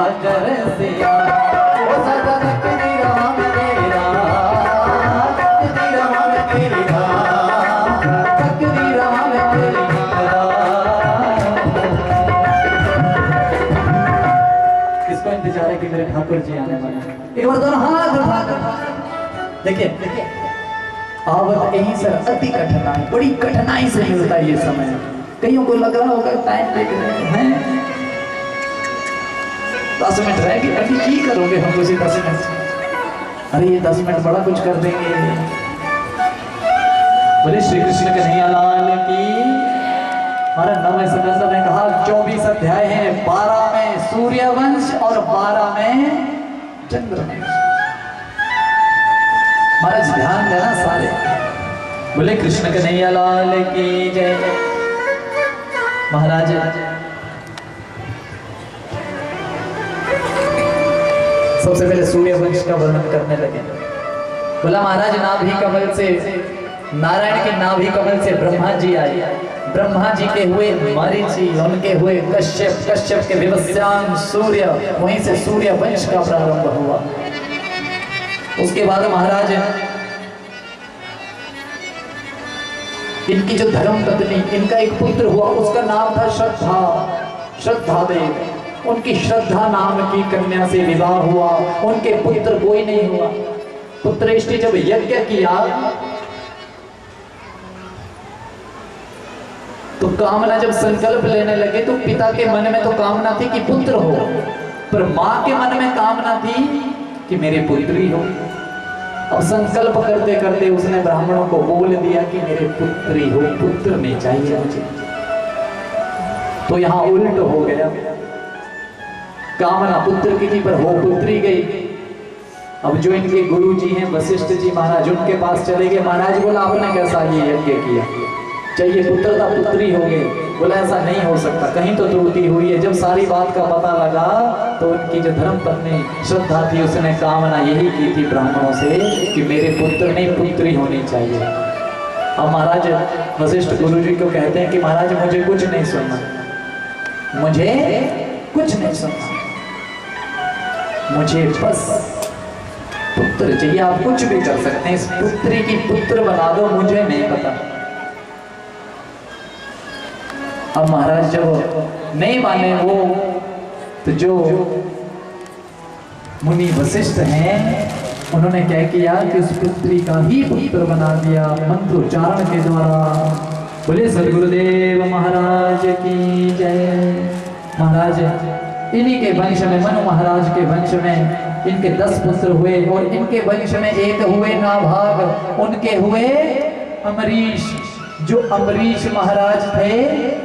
आजर से मेरे ठाकुर जी आने वाले हैं। एक बार दोनों हाथ उठाकर देखिए आवत यहीं से अति कठिनाई, बड़ी कठिनाई से मिलता है ये समय। कईयों को लग रहा होगा टाइम देख रहे हैं 10 मिनट रह गए, अभी की करोगे हम उसी 10 मिनट? अरे ये 10 मिनट बड़ा कुछ कर देंगे। बोले श्री कृष्ण कन्हैया लाल की। हमारा 9वें स्कंद में कहा 24 अध्याय है, 12 में सूर्यवंश और 12 में चंद्रवंश। महाराज ध्यान देना सारे। बोले कृष्ण कन्हैया लाल की जय। महाराज सबसे पहले सूर्यवंश का वर्णन करने लगे। बोला महाराज नाभि कमल से, नारायण के नाभि कमल से ब्रह्मा जी आए। ब्रह्मा जी के हुए मरीचि, उनके हुए कश्यप, कश्यप के विवस्वान सूर्य, वहीं से सूर्य वंश का प्रारंभ हुआ। उसके बाद महाराज इनकी जो धर्म पत्नी, इनका एक पुत्र हुआ, उसका नाम था श्रद्धा, श्रद्धा देव। उनकी श्रद्धा नाम की कन्या से विवाह हुआ। उनके पुत्र कोई नहीं हुआ। पुत्रेष्टि जब यज्ञ किया तो कामना जब संकल्प लेने लगे तो पिता के मन में तो कामना थी कि पुत्र हो, पर मां के मन में कामना थी कि मेरे पुत्री हो। अब संकल्प करते करते उसने ब्राह्मणों को बोल दिया कि मेरे पुत्री हो, पुत्र नहीं चाहिए मुझे। तो यहां उल्ट हो गया, कामना पुत्र की थी पर हो पुत्री गई। अब जो इनके गुरु जी हैं वशिष्ठ जी महाराज, उनके पास चले गए। महाराज बोला आपने कैसा ये यज्ञ किया, चाहिए पुत्र था पुत्री हो गए। बोला ऐसा नहीं हो सकता, कहीं तो त्रुटि हुई है। जब सारी बात का पता लगा तो उनकी जो धर्म पत्नी श्रद्धा थी, उसने कामना यही की थी ब्राह्मणों से कि मेरे पुत्र नहीं पुत्री होनी चाहिए। अब महाराज वशिष्ठ गुरु जी को कहते हैं कि महाराज मुझे कुछ नहीं सुनना, मुझे कुछ नहीं सुनना, मुझे बस पुत्र चाहिए। आप कुछ भी कर सकते हैं, इस पुत्री की पुत्र बना दो, मुझे नहीं पता। अब महाराज जब नहीं माने वो, तो जो मुनि वशिष्ठ हैं उन्होंने क्या किया कि उस पुत्री का ही पुत्र बना दिया मंत्रोच्चारण के द्वारा। बोले सदगुरुदेव महाराज की जय। महाराज इन्हीं के वंश में, मनु महाराज के वंश में इनके 10 पुत्र हुए और इनके वंश में एक हुए नाभाग, उनके हुए अमरीश। जो अमरीश महाराज थे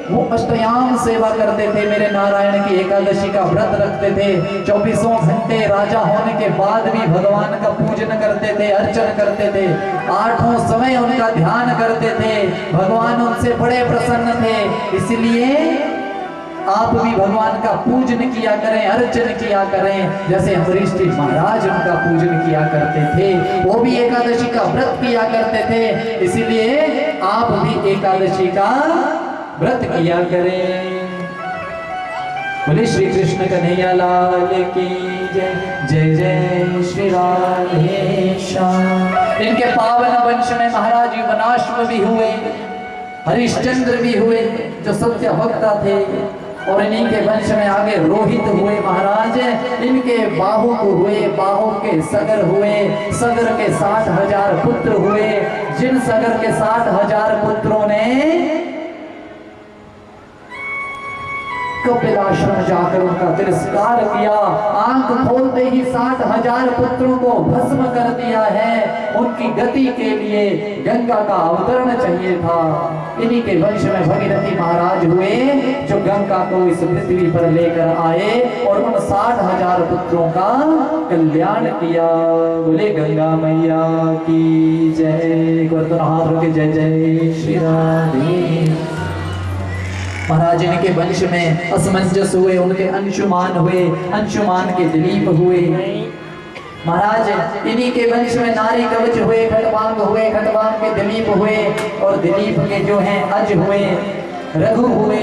वो अष्टयाम सेवा करते थे, मेरे नारायण की एकादशी का व्रत रखते थे। 24 घंटे राजा होने के बाद भी भगवान का पूजन करते थे, अर्चन करते थे, 8 समय उनका ध्यान करते थे। भगवान उनसे बड़े प्रसन्न थे। इसलिए आप भी भगवान का पूजन किया करें, अर्चन किया करें, जैसे अमरीश जी महाराज उनका पूजन किया करते थे। वो भी एकादशी का व्रत किया करते थे। इसीलिए आप भी एकादशी का व्रत किया करें। बोले श्री कृष्ण कन्हैया लाल की जय। जय जय श्री राधे श्याम। इनके पावन वंश में महाराज युवनाश्व भी हुए, हरिश्चंद्र भी हुए जो सत्य वक्ता थे, और इन्हीं के वंश में आगे रोहित हुए महाराज। इनके बाहुक हुए, बाहुक के सगर हुए, सगर के 60,000 पुत्र हुए। जिन सगर के 60,000 पुत्रों ने कपिलाश्रम जाकर उनका तिरस्कार किया, आंख खोलते ही 60,000 पुत्रों को भस्म कर दिया है। उनकी गति के लिए गंगा का अवतरण चाहिए था। इन्हीं के वंश में भगीरथी महाराज हुए जो गंगा को इस पृथ्वी पर लेकर आए और उन 60,000 पुत्रों का कल्याण किया। बोले गंगा मैया की जय। हाथ रोके जय जय श्री राधे। महाराज इनके वंश में असमंजस हुए, उनके अंशुमान हुए, अंशुमान के दिलीप हुए। महाराज इन्हीं के वंश में नारी कवच हुए, खटवांग हुए, खटवांग के दिलीप हुए, और दिलीप के जो हैं अज हुए, रघु हुए।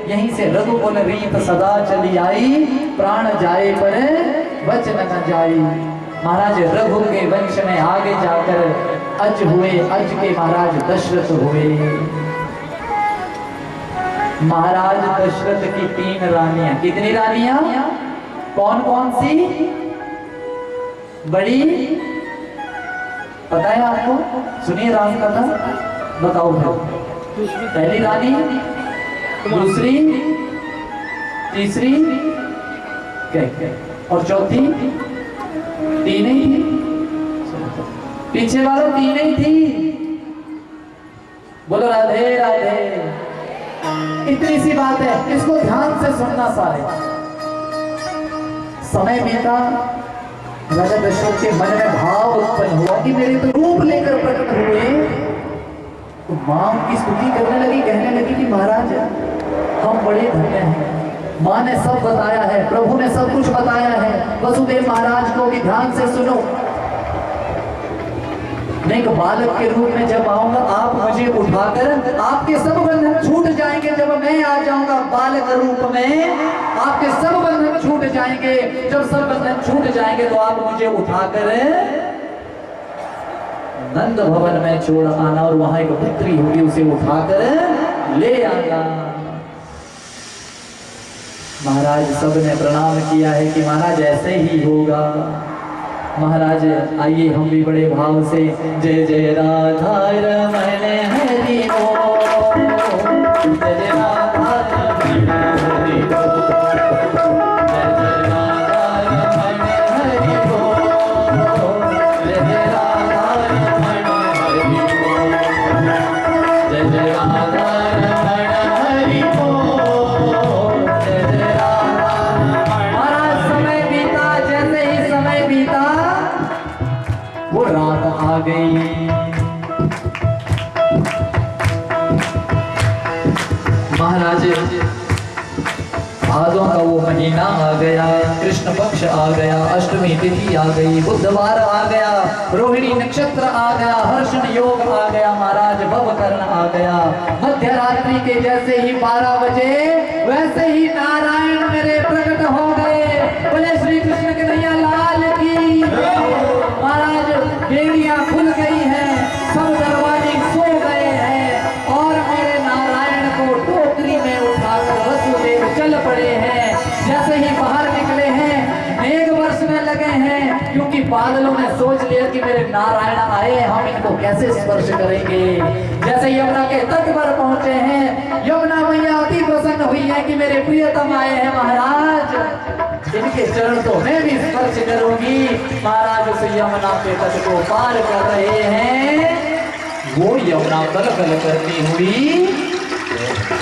यहीं से रघु बोल रीत सदा चली आई, प्राण जाए पर वचन न जाई। महाराज रघु के वंश में आगे जाकर अज हुए, अज के महाराज दशरथ हुए। महाराज दशरथ की 3 रानियां, कितनी रानियां? कौन कौन सी बड़ी, पता है आपको? सुनिए राम कथा, बताओ फिर। पहली रानी, दूसरी, तीसरी, क्या और चौथी? तीन ही थी। पीछे वालों तीन ही थी। बोलो राधे राधे। इतनी सी बात है, इसको ध्यान से सुनना सारे। समय बीता, राजा दशरथ के मन में भाव उत्पन्न हुआ कि मेरे तो रूप लेकर प्रकट हुए। तो मां की स्तुति करने लगी, कहने लगी कि महाराज हम बड़े धन्य हैं, मां ने सब बताया है, प्रभु ने सब कुछ बताया है। वसुदेव महाराज को भी ध्यान से सुनो। एक बालक के रूप में जब आऊंगा, आप मुझे उठाकर, आपके सब बंधन छूट जाएंगे। जब मैं आ जाऊंगा बालक रूप में, आपके सब बंधन छूट जाएंगे। जब सब बंधन छूट जाएंगे तो आप मुझे उठाकर नंद भवन में छोड़ आना, और वहां एक पुत्री होगी, उसे उठाकर ले आना। महाराज सब ने प्रणाम किया है कि महाराज ऐसे ही होगा। महाराज आइए हम भी बड़े भाव से जय जय राधा रमण हरि बोल, जय जय राधा रमण हरि बोल, जय जय राधा रमण हरि बोल, जय जय राधा रमण हरि बोल, जय जय राधा रमण हरि बोल, जय जय राधा। महाराज समय बीता, जैसे ही समय बीता वो रात आ गई। महाराज भादों का वो महीना आ गया, कृष्ण पक्ष आ गया, अष्टमी तिथि आ गई, बुधवार आ गया, रोहिणी नक्षत्र आ गया, हर्षण योग आ गया, महाराज भवकर्ण आ गया। मध्य रात्रि के जैसे ही 12 बजे वैसे ही नारायण मेरे प्रकट हो गए। बोले श्री कृष्ण कन्हैया लाल की। महाराज बेड़ियां खुल गई हैं, सब दरवाजे सो गए हैं, और मेरे नारायण को टोकरी में उठाकर वसुदेव चल पड़े हैं। जैसे ही बाहर निकले हैं, मेघ बरसने लगे हैं, क्योंकि बादलों ने सोच लिया कि मेरे नारायण आए, हम इनको कैसे स्पर्श करेंगे। जैसे यमुना के तट पर पहुंचे हैं, यमुना मैया अति प्रसन्न हुई है कि मेरे प्रियतम आए हैं महाराज, इनके चरण तो मैं भी स्पर्श करूंगी। महाराज उस यमुना के तट को पार कर रहे हैं, वो यमुना कल कल करती हुई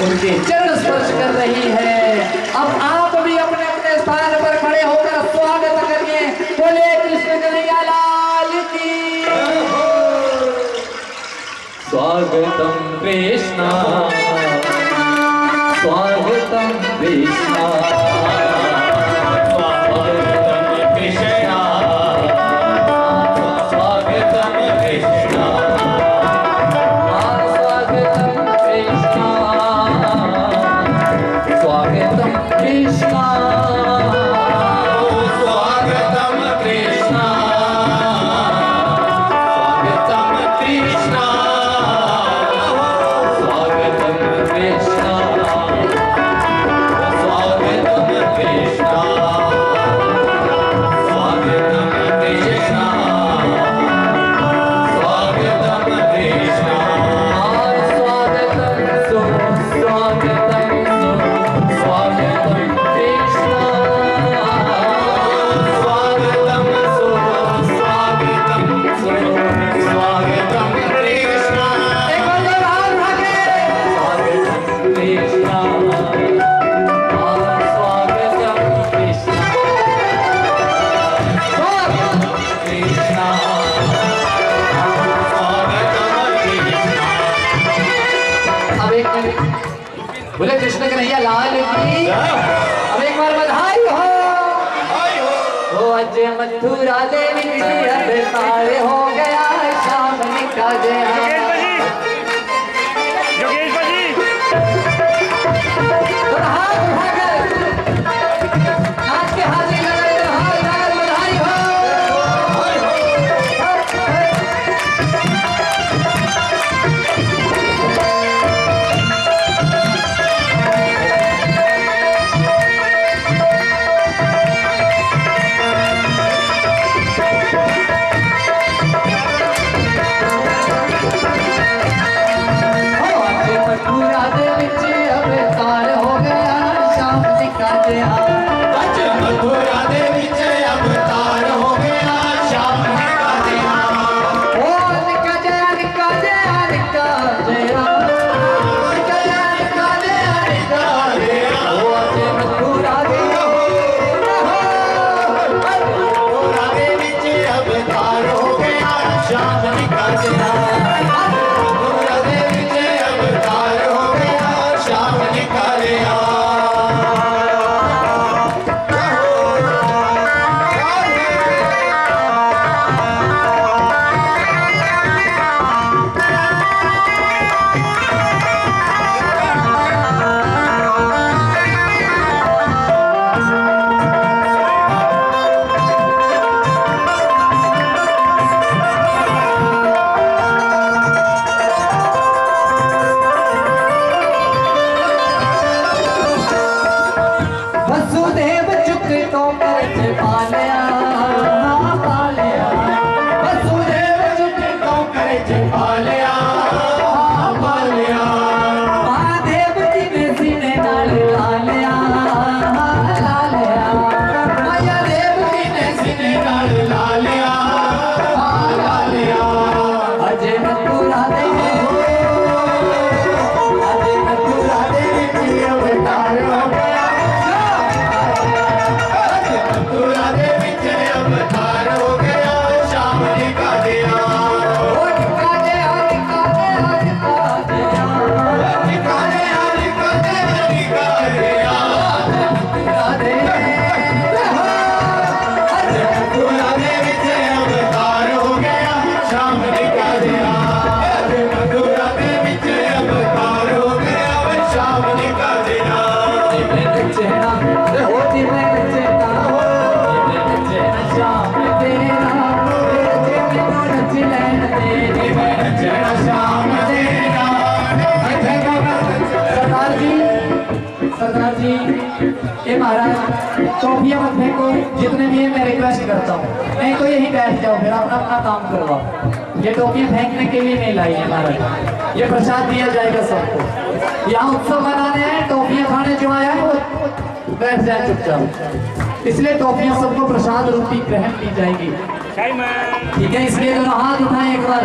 उनके चरण स्पर्श कर रही है। अब आप भी अपने अपने स्थान पर खड़े होकर स्वागत करिए। बोले कृष्ण कन्हैया लाल की। स्वागतम कृष्णा, स्वागतम कृष्णा, बोले कृष्ण कन्हैया लाल की। अब एक बार बधाई हो। अजय मथुरा देवी तारे हो गया शाम निका जया। सरदार जी, ये महाराज टॉफियां मत फेंको, जितने भी है मैं रिक्वेस्ट करता हूँ, नहीं तो यहीं बैठ जाओ, फिर अपना अपना काम करवाओ। ये टॉफियां फेंकने के लिए नहीं लाई है महाराज, ये प्रसाद दिया जाएगा सबको। यहाँ उत्सव मनाने आए, टॉफियां खाने जो आया है वो बैठ जाए चुपचाप, इसलिए टॉफियां सबको प्रसाद रूपी ग्रहण की जाएगी, ठीक है? इसलिए दोनों हाथ उठाएं एक बार।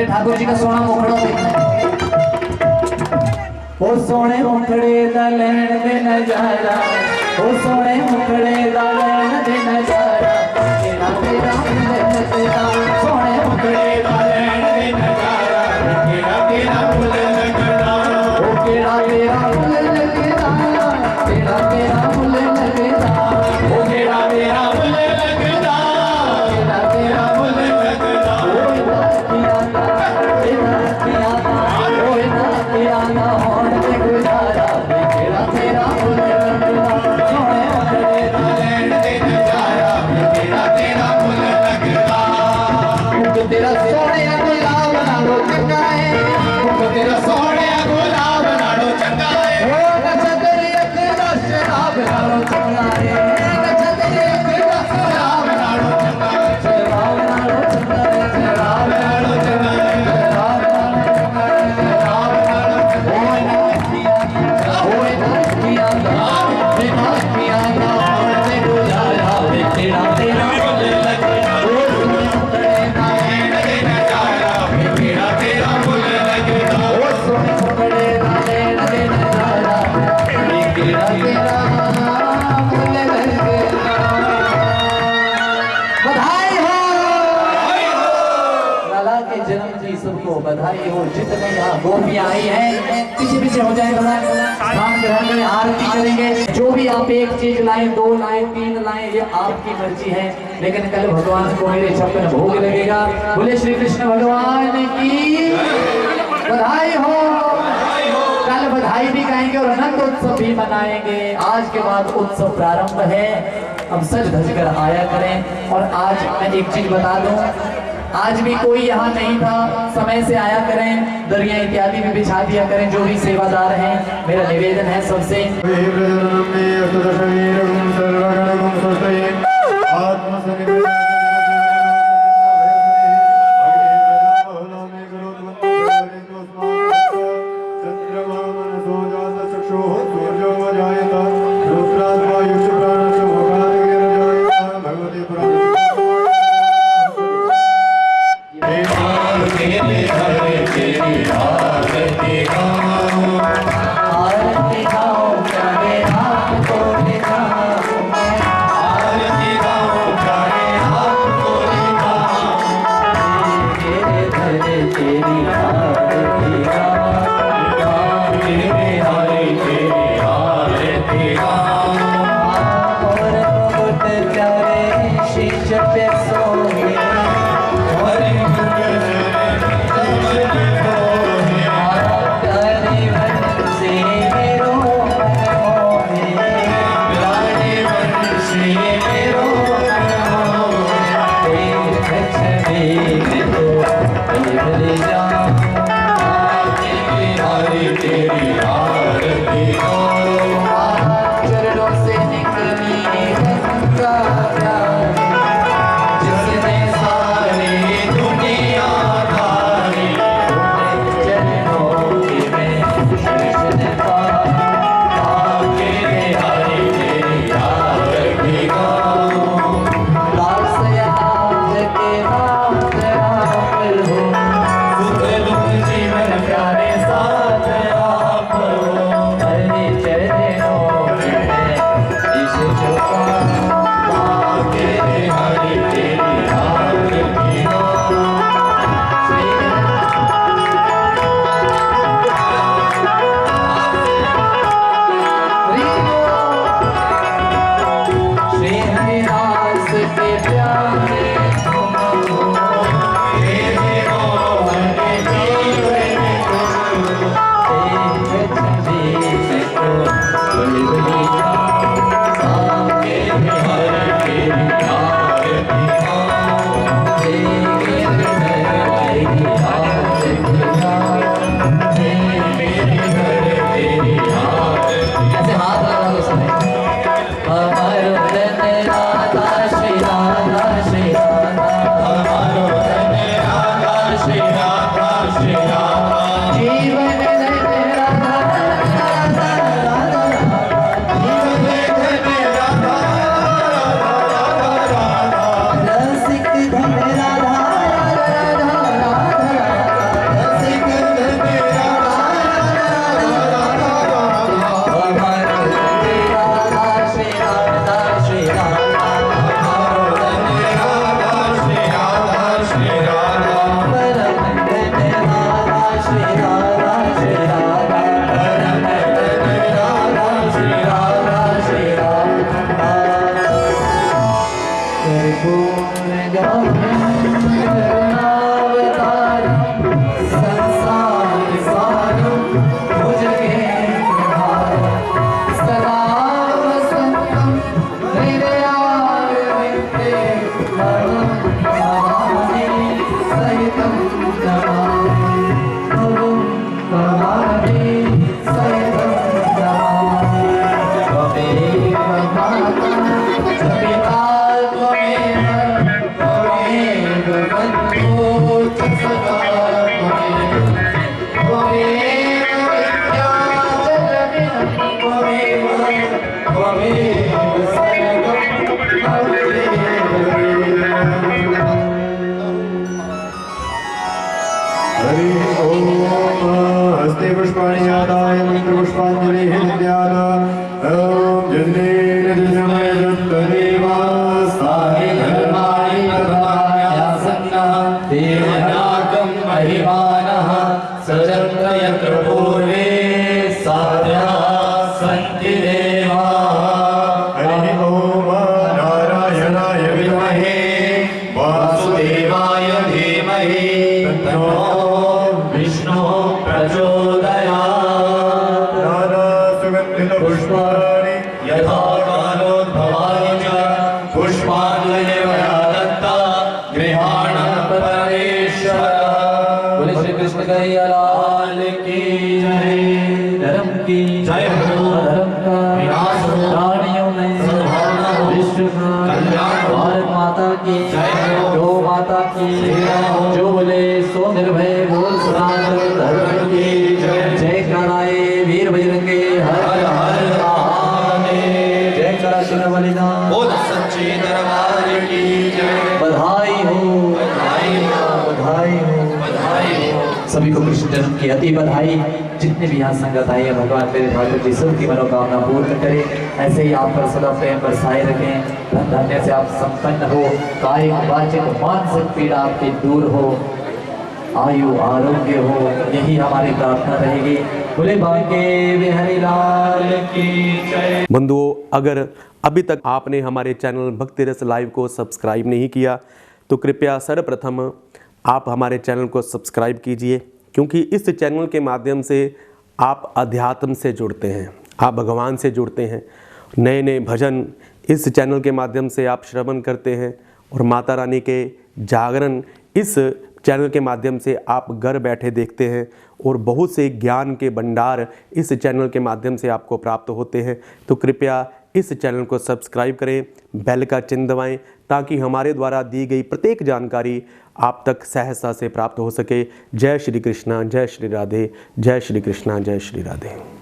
ठाकुर जी का सोना मुखड़ा ओ सोने मुखड़े दा लैण दे नजारा, ओ सोने मुखड़े दा लैण दे नजारा, तेरा तेरा मुल्ल तेरा सोने मुखड़े दा लैण दे नजारा, तेरा तेरा मुल्ल लगदा, ओ तेरा तेरा मुल्ल लगदा, तेरा तेरा मुल्ल लगदा, ओ तेरा तेरा मुल्ल लगदा, तेरा तेरा मुल्ल लगदा, तेरा ना होण ते गुजारा, तेरा तेरा मुल्ल लगदा, सोने मुखड़े दा लैण दे नजारा। बधाई हो। जितने यहाँ गोपियां आई हैं पीछे पीछे हो जाए, स्थान ग्रहण करें, आरती करेंगे। जो भी आप एक चीज लाएं, 2 लाएं, 3 लाएं, ये आपकी मर्जी है, लेकिन कल भगवान को मेरे 56 भोग लगेगा। बोले श्री कृष्ण भगवान की बधाई हो। कल बधाई भी गाएंगे और अनंत उत्सव भी मनाएंगे। आज के बाद उत्सव प्रारंभ है, अब सज धज कर आया करें। और आज मैं एक चीज बता दूं, आज भी कोई यहाँ नहीं था, समय से आया करें, दरिया इत्यादि भी बिछा दिया करें। जो भी सेवादार हैं, मेरा निवेदन है सबसे। गृहाण परमेश्वर। बोले श्री कृष्ण कन्हैया लाल की जय। धर्म की जय हो, धर्म का विनाश हो, प्राणियों में सद्भावना हो, विश्व का कल्याण हो, भारत माता की जय हो, गौ माता की जय हो, जो बोले सो निर्भय बोल सनातन धर्म की जय। जय कराए वीर बजरंगे हर हर महादेव। जय करा शिव बलिदान बोल सच्चे दरबार की जय। बधाई हो, बधाई हो, बधाई हो, बधाई हो। सभी को कृष्ण जन्म की अति बधाई। जितने भी यहाँ संगत आए हैं, भगवान मेरे ठाकुर जी सबकी मनोकामना पूर्ण करे। ऐसे ही आप पर सदा प्रेम बरसाए रखें, धन धान्य से आप संपन्न हो, कायिक वाचिक मानसिक पीड़ा आपकी दूर हो, आयु आरोग्य हो, यही हमारी प्रार्थना रहेगी। बोले बांके बिहारी लाल की जय। बंधुओं, अगर अभी तक आपने हमारे चैनल भक्ति रस लाइव को सब्सक्राइब नहीं किया तो कृपया सर्वप्रथम आप हमारे चैनल को सब्सक्राइब कीजिए, क्योंकि इस चैनल के माध्यम से आप अध्यात्म से जुड़ते हैं, आप भगवान से जुड़ते हैं। नए नए भजन इस चैनल के माध्यम से आप श्रवण करते हैं और माता रानी के जागरण इस चैनल के माध्यम से आप घर बैठे देखते हैं और बहुत से ज्ञान के भंडार इस चैनल के माध्यम से आपको प्राप्त होते हैं। तो कृपया इस चैनल को सब्सक्राइब करें, बेल का चिन्ह दबाएं, ताकि हमारे द्वारा दी गई प्रत्येक जानकारी आप तक सहजता से प्राप्त हो सके। जय श्री कृष्णा, जय श्री राधे, जय श्री कृष्णा, जय श्री राधे।